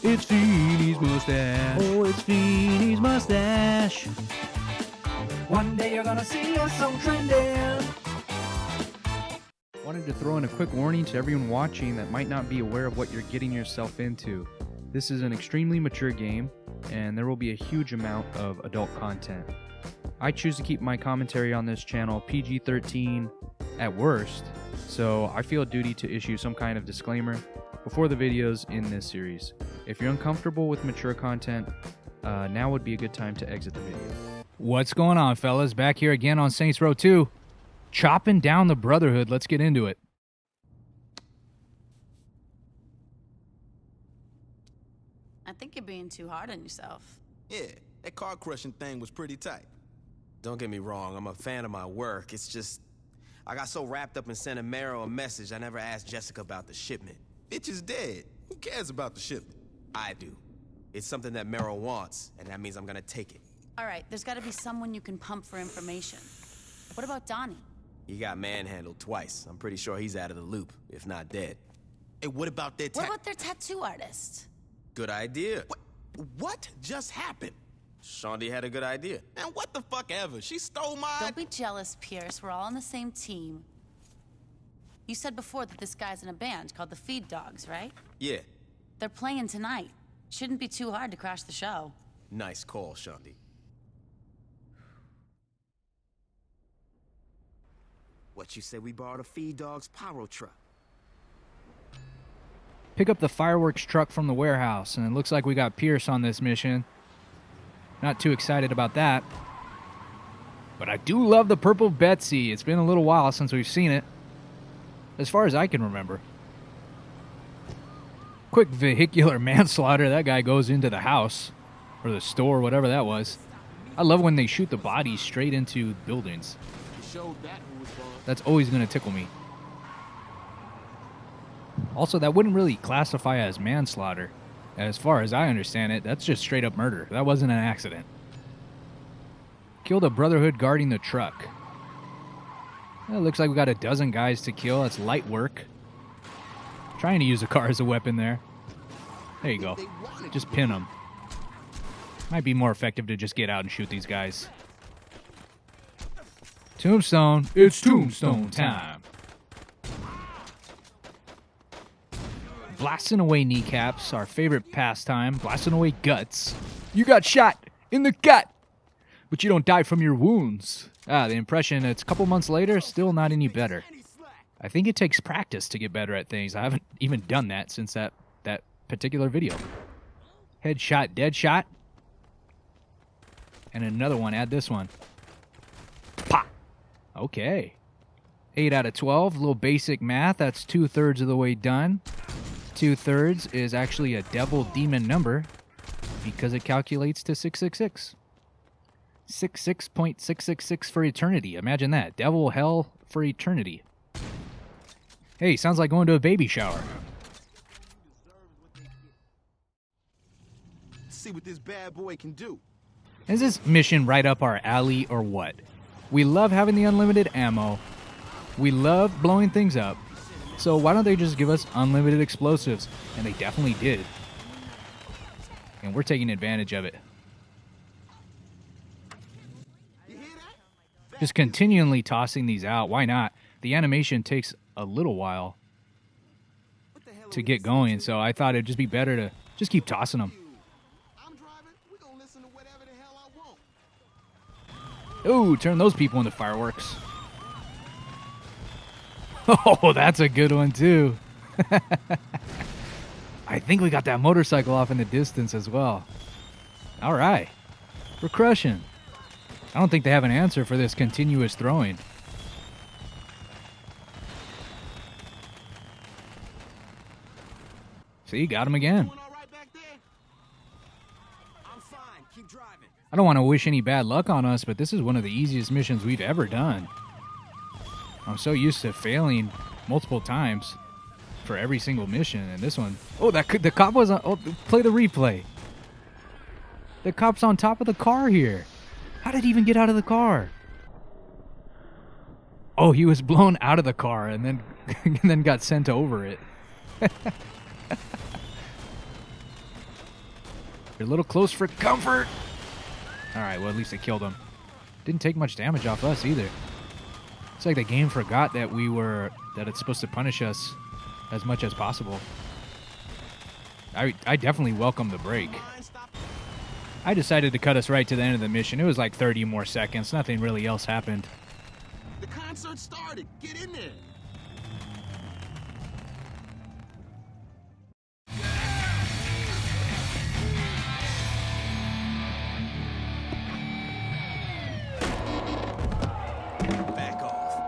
It's Feeny's Mustache. Oh, it's Feeny's Mustache. One day you're gonna see us on trending. Wanted to throw in a quick warning to everyone watching that might not be aware of what you're getting yourself into. This is an extremely mature game, and there will be a huge amount of adult content. I choose to keep my commentary on this channel PG-13 at worst, so I feel a duty to issue some kind of disclaimer before the videos in this series. If you're uncomfortable with mature content, now would be a good time to exit the video. What's going on, fellas? Back here again on Saints Row 2. Chopping down the Brotherhood. Let's get into it. I think you're being too hard on yourself. Yeah, that car crushing thing was pretty tight. Don't get me wrong, I'm a fan of my work. It's just, I got so wrapped up in sending Mero a message, I never asked Jessica about the shipment. Bitch is dead. Who cares about the shipment? I do. It's something that Mero wants, and that means I'm gonna take it. All right, there's got to be someone you can pump for information. What about Donnie? He got manhandled twice. I'm pretty sure he's out of the loop, if not dead. Hey, what about that What about their tattoo artist? Good idea. What just happened? Shaundi had a good idea. Man, what the fuck ever? She stole my... Don't be jealous, Pierce. We're all on the same team. You said before that this guy's in a band called the Feed Dogs, right? Yeah, They're playing tonight. Shouldn't be too hard to crash the show. nice call, Shaundi. What you say we borrowed a Feed Dogs pyro truck? Pick up the fireworks truck from the warehouse, and it looks like we got Pierce on this mission. Not too excited about that. But I do love the purple Betsy. It's been a little while since we've seen it, as far as I can remember. Quick vehicular manslaughter. That guy goes into the house, or the store, whatever that was. I love when they shoot the bodies straight into buildings. That's always going to tickle me. Also, that wouldn't really classify as manslaughter. As far as I understand it, that's just straight up murder. That wasn't an accident. Killed a Brotherhood guarding the truck. Well, it looks like we got a dozen guys to kill. That's light work. Trying to use a car as a weapon there. There you go. Just pin them. Might be more effective to just get out and shoot these guys. Tombstone. It's tombstone time. Blasting away kneecaps, our favorite pastime. Blasting away guts. You got shot in the gut, but you don't die from your wounds. The impression, it's a couple months later, still not any better. I think it takes practice to get better at things. I haven't even done that since that particular video. Headshot, dead shot. And another one, add this one. Pop! Okay. 8 out of 12, a little basic math. That's 2/3 of the way done. 2/3 is actually a devil demon number because it calculates to 666. 66.666 for eternity. Imagine that. Devil hell for eternity. Hey, sounds like going to a baby shower. See what this bad boy can do. Is this mission right up our alley or what? We love having the unlimited ammo. We love blowing things up. So why don't they just give us unlimited explosives? And they definitely did. And we're taking advantage of it. Just continually tossing these out. Why not? The animation takes a little while to get going, so I thought it'd just be better to just keep tossing them. Ooh, turn those people into fireworks. Oh, that's a good one, too. I think we got that motorcycle off in the distance as well. All right. We're crushing. I don't think they have an answer for this continuous throwing. See, got him again. I don't want to wish any bad luck on us, but this is one of the easiest missions we've ever done. I'm so used to failing multiple times for every single mission, and this one... Oh, the cop was on... Oh, play the replay. The cop's on top of the car here. How did he even get out of the car? Oh, he was blown out of the car and then and then got sent over it. You're a little close for comfort. All right, well, at least they killed him. Didn't take much damage off us either. It's like the game forgot that that it's supposed to punish us as much as possible. I definitely welcome the break. I decided to cut us right to the end of the mission. It was like 30 more seconds. Nothing really else happened. The concert started. Get in there. Back off.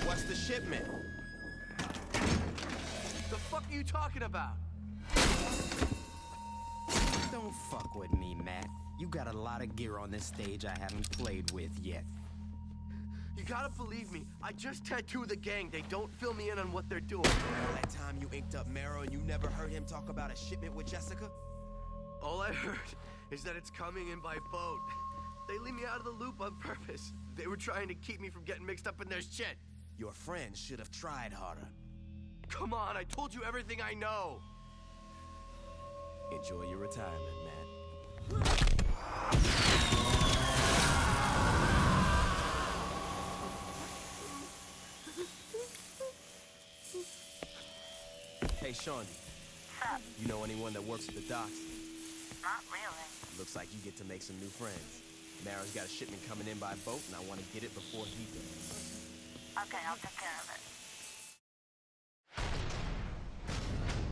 What's the shipment? The fuck are you talking about? Don't fuck with me, Matt. You got a lot of gear on this stage I haven't played with yet. You gotta believe me. I just tattooed the gang. They don't fill me in on what they're doing. All that time you inked up Marrow and you never heard him talk about a shipment with Jessica? All I heard is that it's coming in by boat. They leave me out of the loop on purpose. They were trying to keep me from getting mixed up in their shit. Your friend should have tried harder. Come on, I told you everything I know. Enjoy your retirement, Matt. Hey, Shawnee. You know anyone that works at the docks? Not really. Looks like you get to make some new friends. Mara's got a shipment coming in by boat, and I want to get it before he does. Okay, I'll take care of it.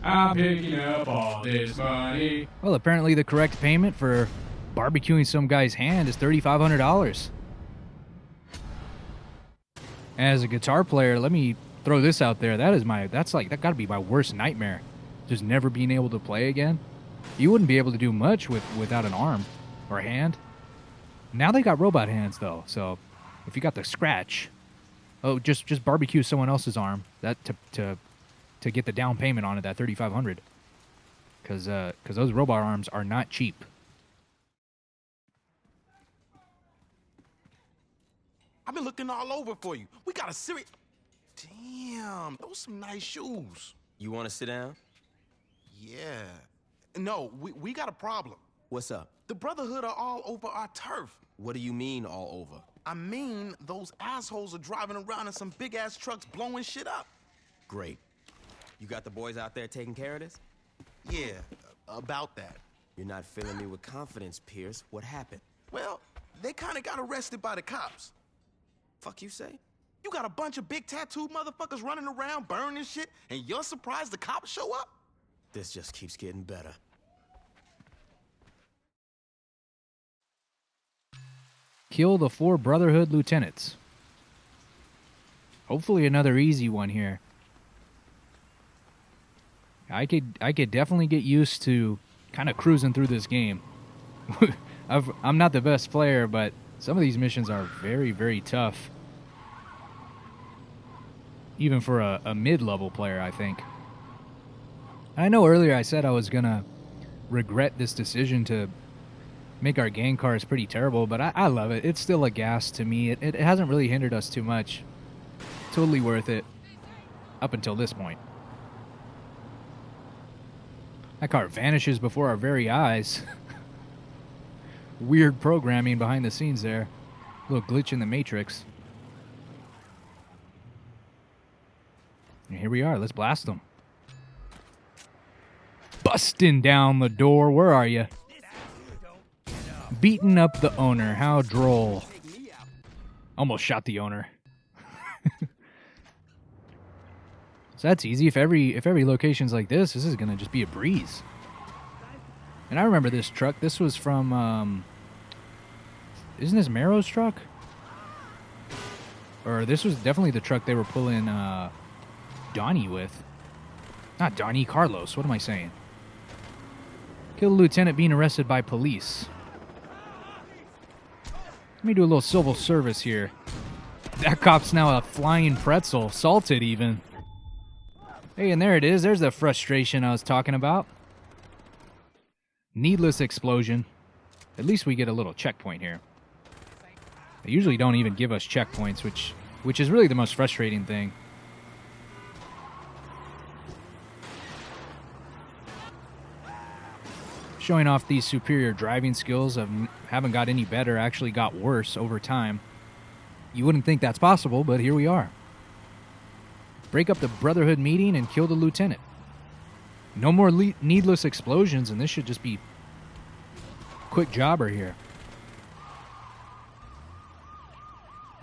I'm picking up all this money. Well, apparently the correct payment for barbecuing some guy's hand is $3,500. As a guitar player, let me throw this out there. That gotta be my worst nightmare. Just never being able to play again. You wouldn't be able to do much without an arm or a hand. Now they got robot hands though, so if you got the scratch, just barbecue someone else's arm to get the down payment on it, that $3,500. Because those robot arms are not cheap. I've been looking all over for you. We got a serious... Damn, those some nice shoes. You want to sit down? Yeah. No, we got a problem. What's up? The Brotherhood are all over our turf. What do you mean all over? I mean, those assholes are driving around in some big-ass trucks blowing shit up. Great. You got the boys out there taking care of this? Yeah, about that. You're not filling me with confidence, Pierce. What happened? Well, they kind of got arrested by the cops. Fuck you say? You got a bunch of big tattooed motherfuckers running around burning shit, and you're surprised the cops show up? This just keeps getting better. Kill the 4 Brotherhood lieutenants. Hopefully another easy one here. I could definitely get used to kind of cruising through this game. I'm not the best player, but some of these missions are very, very tough. Even for a mid-level player, I think. I know earlier I said I was going to regret this decision to make our gang cars pretty terrible, but I love it. It's still a gas to me. It hasn't really hindered us too much. Totally worth it up until this point. That car vanishes before our very eyes. Weird programming behind the scenes there. A little glitch in the Matrix. And here we are. Let's blast them. Busting down the door. Where are you? Beating up the owner. How droll. Almost shot the owner. So that's easy. If every location's like this is gonna just be a breeze. And I remember this truck. This was from isn't this Marrow's truck? Or this was definitely the truck they were pulling Donnie with. Not Donnie, Carlos. What am I saying? Kill the lieutenant being arrested by police. Let me do a little civil service here. That cop's now a flying pretzel. Salted even. Hey, and there it is. There's the frustration I was talking about. Needless explosion. At least we get a little checkpoint here. They usually don't even give us checkpoints, which is really the most frustrating thing. Showing off these superior driving skills haven't got any better, actually got worse over time. You wouldn't think that's possible, but here we are. Break up the Brotherhood meeting and kill the lieutenant. No more needless explosions, and this should just be quick jobber here.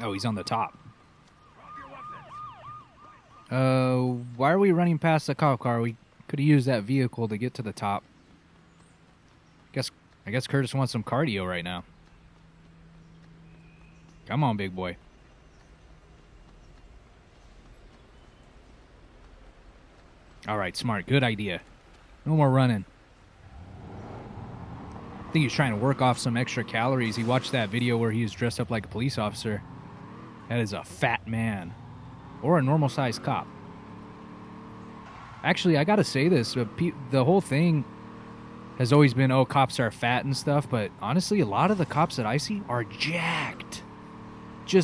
Oh, he's on the top. Why are we running past the cop car? We could have used that vehicle to get to the top. I guess Curtis wants some cardio right now. Come on, big boy. All right, smart. Good idea. No more running. I think he's trying to work off some extra calories. He watched that video where he was dressed up like a police officer. That is a fat man. Or a normal-sized cop. Actually, I gotta say this. The whole thing has always been, oh, cops are fat and stuff. But honestly, a lot of the cops that I see are jacked.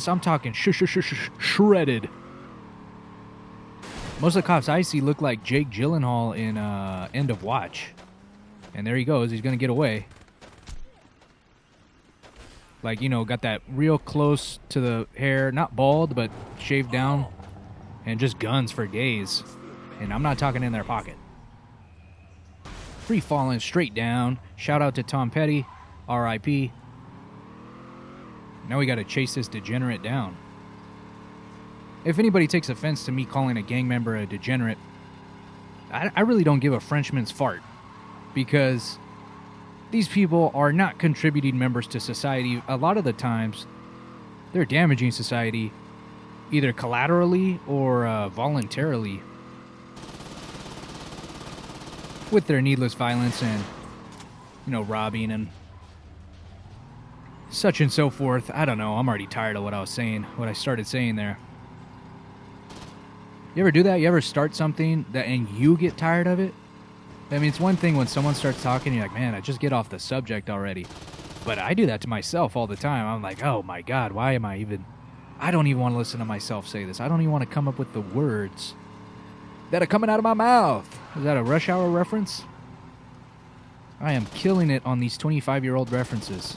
I'm talking shredded. Most of the cops I see look like Jake Gyllenhaal in End of Watch. And there he goes. He's going to get away. Like, you know, got that real close to the hair. Not bald, but shaved down. And just guns for days. And I'm not talking in their pocket. Free falling straight down. Shout out to Tom Petty. R.I.P. Now we got to chase this degenerate down. If anybody takes offense to me calling a gang member a degenerate, I really don't give a Frenchman's fart. Because these people are not contributing members to society. A lot of the times, they're damaging society either collaterally or voluntarily with their needless violence and, you know, robbing and such and so forth. I don't know. I'm already tired of what I started saying there. You ever do that? You ever start something and you get tired of it? I mean, it's one thing when someone starts talking, you're like, man, I just get off the subject already. But I do that to myself all the time. I'm like, oh my God, why am I don't even want to listen to myself say this. I don't even want to come up with the words that are coming out of my mouth. Is that a Rush Hour reference? I am killing it on these 25-year-old references.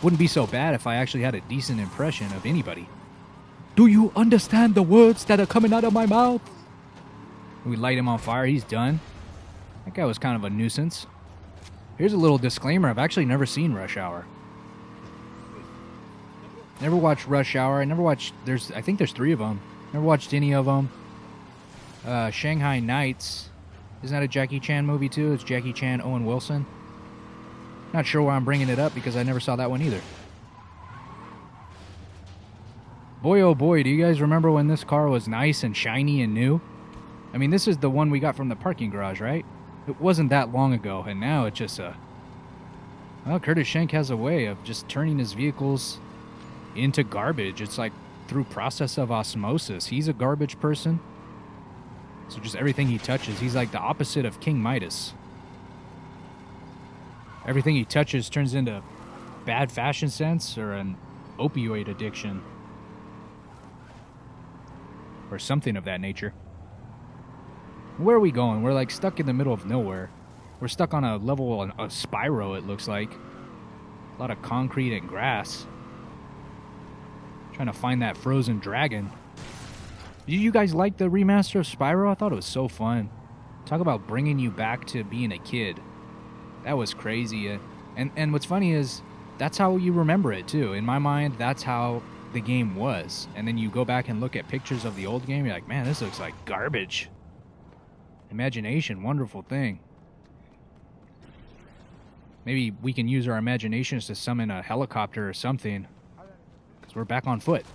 Wouldn't be so bad if I actually had a decent impression of anybody. Do you understand the words that are coming out of my mouth? We light him on fire. He's done. That guy was kind of a nuisance. Here's a little disclaimer. I've actually never seen Rush Hour. Never watched Rush Hour. I think there's 3 of them. Never watched any of them. Shanghai Nights. Isn't that a Jackie Chan movie too? It's Jackie Chan, Owen Wilson. Not sure why I'm bringing it up because I never saw that one either. Boy, oh boy, do you guys remember when this car was nice and shiny and new? I mean, this is the one we got from the parking garage, right? It wasn't that long ago, and now it's just well, Curtis Schenck has a way of just turning his vehicles into garbage. It's like through process of osmosis. He's a garbage person. So just everything he touches, he's like the opposite of King Midas. Everything he touches turns into bad fashion sense or an opioid addiction. Or something of that nature. Where are we going? We're like stuck in the middle of nowhere. We're stuck on a level, a Spyro, it looks like. A lot of concrete and grass. Trying to find that frozen dragon. Did you guys like the remaster of Spyro? I thought it was so fun. Talk about bringing you back to being a kid. That was crazy. And what's funny is, that's how you remember it too. In my mind, that's how the game was. And then you go back and look at pictures of the old game, you're like, man, this looks like garbage. Imagination, wonderful thing. Maybe we can use our imaginations to summon a helicopter or something. Because we're back on foot.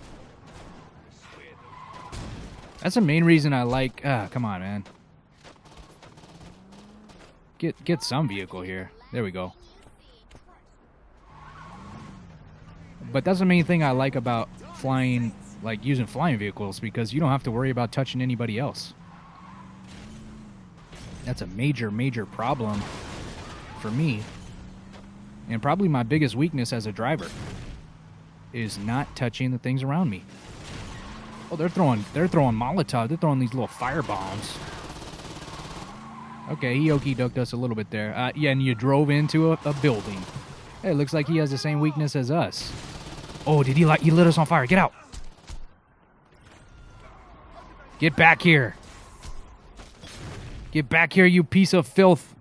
That's the main reason I like... come on, man. Get some vehicle here. There we go. But that's the main thing I like about flying, like using flying vehicles, because you don't have to worry about touching anybody else. That's a major, major problem for me. And probably my biggest weakness as a driver is not touching the things around me. Oh, they're throwing Molotov. They're throwing these little fire bombs. Okay, he okey-doked us a little bit there. Yeah, and you drove into a building. Hey, it looks like he has the same weakness as us. Oh, did he lit us on fire? Get out. Get back here. Get back here, you piece of filth.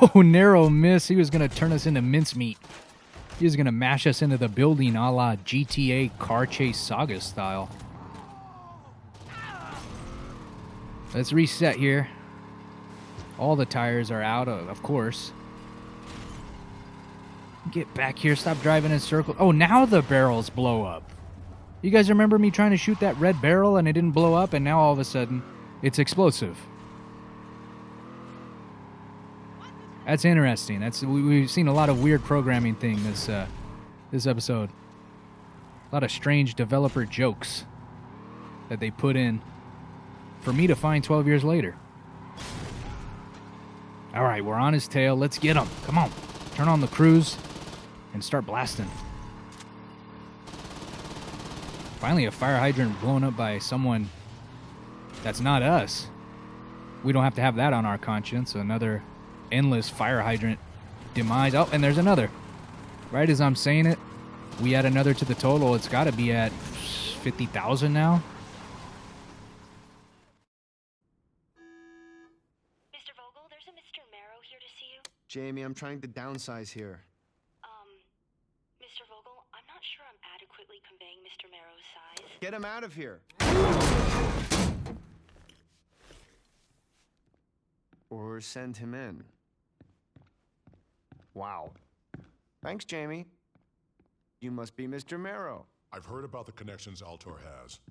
Oh, narrow miss. He was going to turn us into mincemeat. He was going to mash us into the building a la GTA Car Chase Saga style. Let's reset here. All the tires are out, of course. Get back here. Stop driving in circles. Oh, now the barrels blow up. You guys remember me trying to shoot that red barrel and it didn't blow up, and now all of a sudden it's explosive. That's interesting. We've seen a lot of weird programming thing this episode. A lot of strange developer jokes that they put in for me to find 12 years later. All right, we're on his tail. Let's get him. Come on. Turn on the cruise and start blasting. Finally, a fire hydrant blown up by someone that's not us. We don't have to have that on our conscience. Another endless fire hydrant demise. Oh, and there's another. Right as I'm saying it, we add another to the total. It's got to be at 50,000 now. Mr. Vogel, there's a Mr. Marrow here to see you. Jamie, I'm trying to downsize here. Mr. Vogel, I'm not sure I'm adequately conveying Mr. Marrow's size. Get him out of here. Or send him in. Wow. Thanks, Jamie. You must be Mr. Marrow. I've heard about the connections Altor has.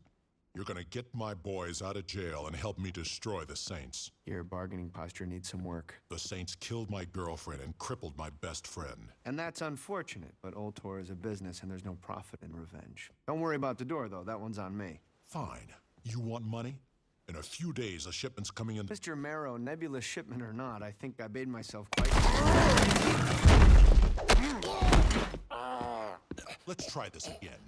You're gonna get my boys out of jail and help me destroy the Saints. Your bargaining posture needs some work. The Saints killed my girlfriend and crippled my best friend. And that's unfortunate, but Altor is a business and there's no profit in revenge. Don't worry about the door, though. That one's on me. Fine. You want money? In a few days, a shipment's coming in. Mr. Marrow, nebulous shipment or not, I think I made myself quite... Let's try this again.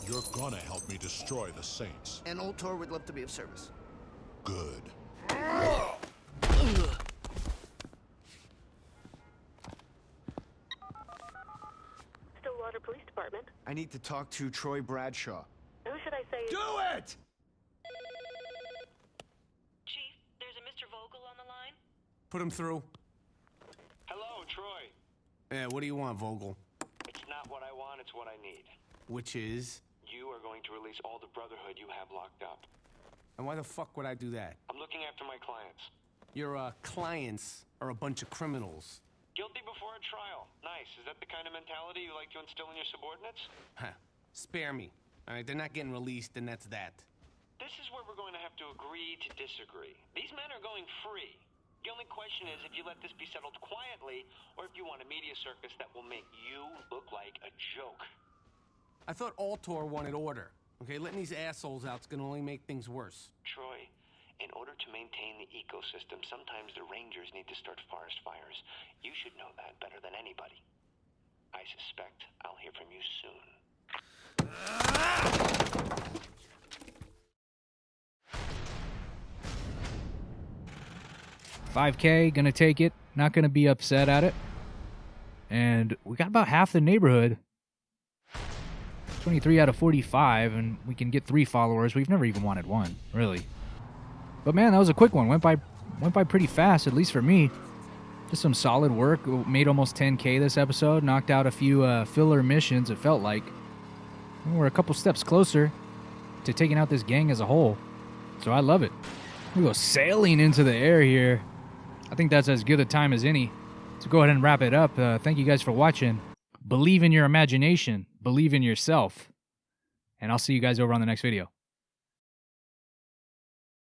You're gonna help me destroy the Saints. And Altor would love to be of service. Good. Stillwater Police Department. I need to talk to Troy Bradshaw. Who should I say? Do it! Chief, there's a Mr. Vogel on the line. Put him through. Hello, Troy. Yeah, what do you want, Vogel? It's not what I want, it's what I need. Which is? You are going to release all the Brotherhood you have locked up. And why the fuck would I do that? I'm looking after my clients. Your clients are a bunch of criminals. Guilty before a trial. Nice. Is that the kind of mentality you like to instill in your subordinates? Huh. Spare me. All right, they're not getting released, and that's that. This is where we're going to have to agree to disagree. These men are going free. The only question is if you let this be settled quietly, or if you want a media circus that will make you look like a joke. I thought Altor wanted order. Okay, letting these assholes out's gonna only make things worse. Troy, in order to maintain the ecosystem, sometimes the rangers need to start forest fires. You should know that better than anybody. I suspect I'll hear from you soon. 5K, gonna take it. Not gonna be upset at it. And we got about half the neighborhood. 23 out of 45, and we can get 3 followers. We've never even wanted 1, really. But man, that was a quick one. Went by pretty fast, at least for me. Just some solid work. Made almost 10K this episode. Knocked out a few filler missions, it felt like. And we're a couple steps closer to taking out this gang as a whole. So I love it. We go sailing into the air here. I think that's as good a time as any. So go ahead and wrap it up. Thank you guys for watching. Believe in your imagination. Believe in yourself. And I'll see you guys over on the next video.